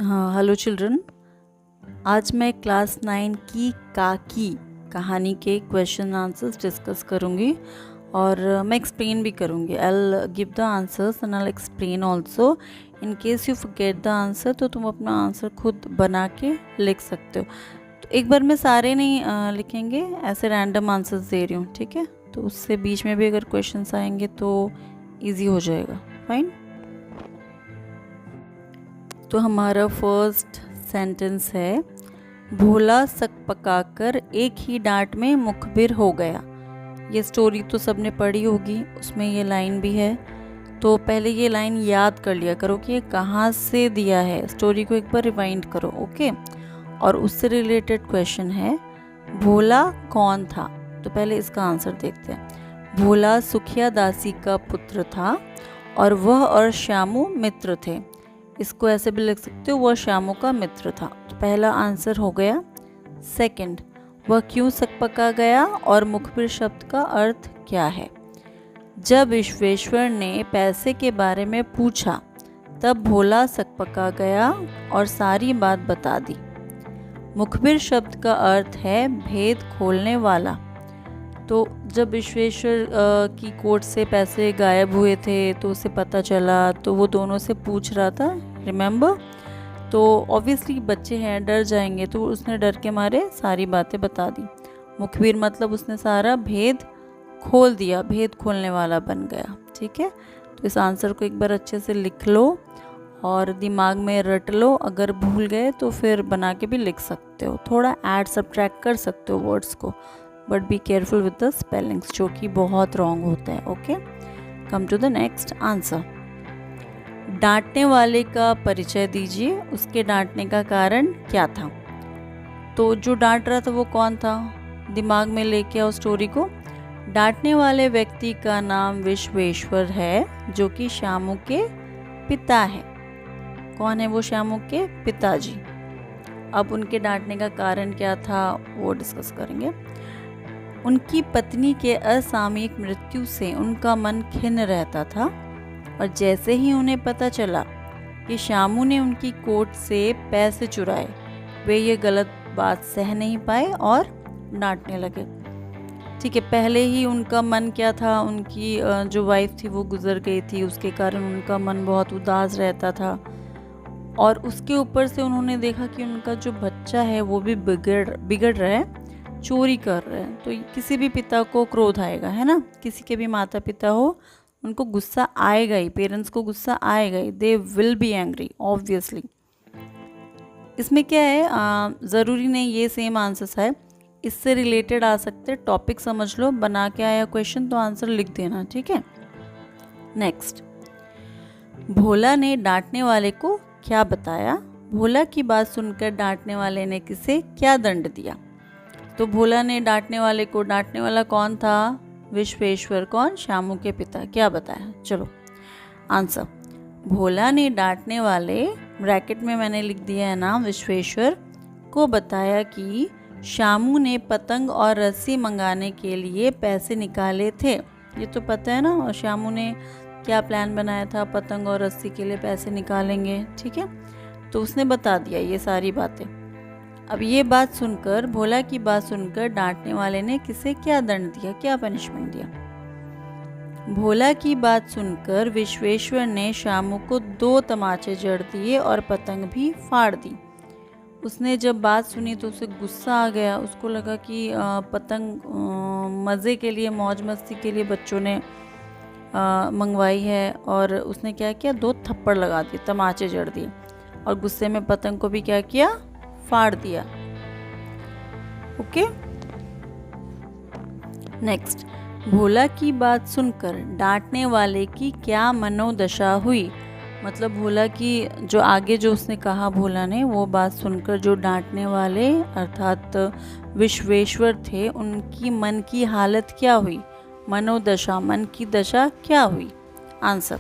हाँ, hello children. आज मैं क्लास 9 की काकी कहानी के क्वेश्चन आंसर्स डिस्कस करूँगी और मैं एक्सप्लेन भी करूँगी। I give the answers and I explain also. In case you forget the answer तो तुम अपना आंसर खुद बना के लिख सकते हो। तो एक बार में सारे नहीं लिखेंगे, ऐसे रैंडम आंसर्स दे रही हूँ, ठीक है। तो उससे बीच में भी अगर क्वेश्चंस आएंगे तो ईजी हो जाएगा। फाइन। तो हमारा फर्स्ट सेंटेंस है, भोला सक पकाकर एक ही डांट में मुखबिर हो गया। ये स्टोरी तो सबने पढ़ी होगी, उसमें ये लाइन भी है। तो पहले ये लाइन याद कर लिया करो कि ये कहाँ से दिया है। स्टोरी को एक बार रिवाइंड करो, ओके। और उससे रिलेटेड क्वेश्चन है, भोला कौन था। तो पहले इसका आंसर देखते हैं। भोला सुखिया दासी का पुत्र था और वह और श्यामू मित्र थे। इसको ऐसे भी लिख सकते हो, वह श्यामू का मित्र था। तो पहला आंसर हो गया। सेकंड, वह क्यों सकपका गया और मुखबिर शब्द का अर्थ क्या है। जब विश्वेश्वर ने पैसे के बारे में पूछा तब भोला सकपका गया और सारी बात बता दी। मुखबिर शब्द का अर्थ है भेद खोलने वाला। तो जब विश्वेश्वर की कोर्ट से पैसे गायब हुए थे तो उसे पता चला, तो वो दोनों से पूछ रहा था, रिमेंबर। तो ऑब्वियसली बच्चे हैं, डर जाएंगे, तो उसने डर के मारे सारी बातें बता दी। मुखबिर मतलब उसने सारा भेद खोल दिया, भेद खोलने वाला बन गया, ठीक है। तो इस आंसर को एक बार अच्छे से लिख लो और दिमाग में रट लो। अगर भूल गए तो फिर बना के भी लिख सकते हो, थोड़ा ऐड सब्ट्रैक्ट कर सकते हो वर्ड्स को, but be careful with the spellings, जो कि बहुत रॉन्ग होता है, okay. Come to the next answer. डांटने वाले का परिचय दीजिए, उसके डांटने का कारण क्या था। तो जो डांट रहा था वो कौन था, दिमाग में लेके आओ स्टोरी को। डांटने वाले व्यक्ति का नाम विश्वेश्वर है, जो कि श्यामू के पिता है। कौन है वो श्यामू के पिताजी। अब उनके डांटने का कारण क्या था वो डिस्कस करेंगे। उनकी पत्नी के असामयिक मृत्यु से उनका मन खिन्न रहता था और जैसे ही उन्हें पता चला कि श्यामू ने उनकी कोट से पैसे चुराए, वे ये गलत बात सह नहीं पाए और डांटने लगे। ठीक है, पहले ही उनका मन क्या था, उनकी जो वाइफ थी वो गुजर गई थी, उसके कारण उनका मन बहुत उदास रहता था। और उसके ऊपर से उन्होंने देखा कि उनका जो बच्चा है वो भी बिगड़ रहा है, चोरी कर रहे हैं। तो किसी भी पिता को क्रोध आएगा, है ना। किसी के भी माता पिता हो, उनको गुस्सा आएगा ही, पेरेंट्स को गुस्सा आएगा ही, they will be angry obviously. इसमें क्या है, ज़रूरी नहीं ये सेम आंसर्स है, इससे रिलेटेड आ सकते। टॉपिक समझ लो, बना के आया क्वेश्चन तो आंसर लिख देना, ठीक है। नेक्स्ट, भोला ने डांटने वाले को क्या बताया। भोला की बात सुनकर डांटने वाले ने किसे क्या दंड दिया। तो भोला ने डांटने वाले को, डांटने वाला कौन था, विश्वेश्वर, कौन, श्यामू के पिता, क्या बताया। चलो आंसर, भोला ने डांटने वाले, ब्रैकेट में मैंने लिख दिया है नाम, विश्वेश्वर को बताया कि श्यामू ने पतंग और रस्सी मंगाने के लिए पैसे निकाले थे। ये तो पता है ना, और श्यामू ने क्या प्लान बनाया था, पतंग और रस्सी के लिए पैसे निकालेंगे, ठीक है। तो उसने बता दिया ये सारी बातें। अब ये बात सुनकर, भोला की बात सुनकर डांटने वाले ने किसे क्या दंड दिया, क्या पनिशमेंट दिया। भोला की बात सुनकर विश्वेश्वर ने श्यामू को 2 तमाचे जड़ दिए और पतंग भी फाड़ दी। उसने जब बात सुनी तो उसे गुस्सा आ गया। उसको लगा कि पतंग मज़े के लिए, मौज मस्ती के लिए बच्चों ने मंगवाई है, और उसने क्या किया, 2 थप्पड़ लगा दिए, तमाचे जड़ दिए, और गुस्से में पतंग को भी क्या किया, फाड़ दिया, ओके। नेक्स्ट, भोला की बात सुनकर डांटने वाले की क्या मनोदशा हुई। मतलब भोला की जो आगे जो उसने कहा भोला ने, वो बात सुनकर जो डांटने वाले अर्थात विश्वेश्वर थे, उनकी मन की हालत क्या हुई, मनोदशा, मन की दशा क्या हुई। आंसर,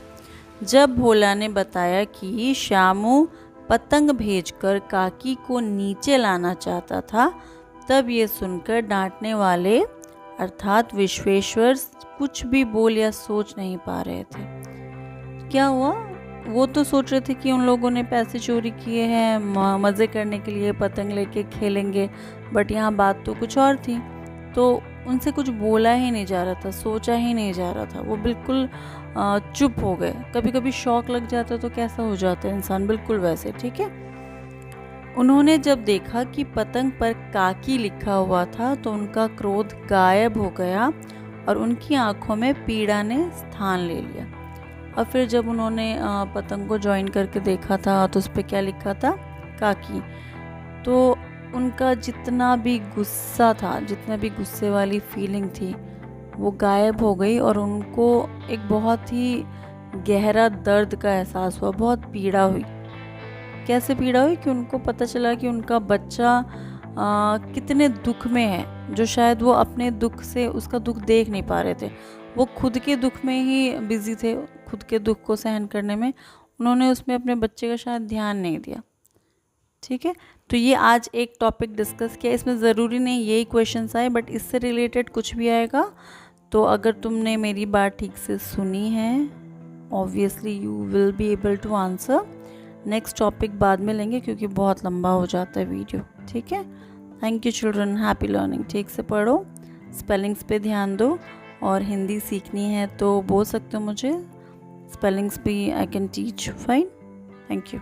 जब भोला ने बताया कि श्यामू पतंग भेजकर काकी को नीचे लाना चाहता था, तब ये सुनकर डांटने वाले अर्थात विश्वेश्वर कुछ भी बोल या सोच नहीं पा रहे थे। क्या हुआ, वो तो सोच रहे थे कि उन लोगों ने पैसे चोरी किए हैं, मज़े करने के लिए पतंग लेके खेलेंगे, बट यहाँ बात तो कुछ और थी। तो उनसे कुछ बोला ही नहीं जा रहा था, सोचा ही नहीं जा रहा था, वो बिल्कुल चुप हो गए। कभी कभी शौक लग जाता तो कैसा हो जाता है इंसान, बिल्कुल वैसे। ठीक है, उन्होंने जब देखा कि पतंग पर काकी लिखा हुआ था तो उनका क्रोध गायब हो गया और उनकी आंखों में पीड़ा ने स्थान ले लिया। और फिर जब उन्होंने पतंग को ज्वाइन करके देखा था तो उस पर क्या लिखा था, काकी, तो उनका जितना भी गुस्सा था, जितना भी गुस्से वाली फीलिंग थी, वो गायब हो गई और उनको एक बहुत ही गहरा दर्द का एहसास हुआ, बहुत पीड़ा हुई। कैसे पीड़ा हुई कि उनको पता चला कि उनका बच्चा कितने दुख में है, जो शायद वो अपने दुख से उसका दुख देख नहीं पा रहे थे। वो खुद के दुख में ही बिजी थे, खुद के दुख को सहन करने में। उन्होंने उसमें अपने बच्चे का शायद ध्यान नहीं दिया। ठीक है, तो ये आज एक टॉपिक डिस्कस किया। इसमें ज़रूरी नहीं यही क्वेश्चंस आए, बट इससे रिलेटेड कुछ भी आएगा। तो अगर तुमने मेरी बात ठीक से सुनी है, obviously you will be able to answer. Next topic बाद में लेंगे क्योंकि बहुत लंबा हो जाता है वीडियो। ठीक है, thank you children, happy learning. ठीक से पढ़ो, स्पेलिंग्स पे ध्यान दो, और हिंदी सीखनी है तो बोल सकते हो मुझे, स्पेलिंग्स भी I can teach. Fine, thank you.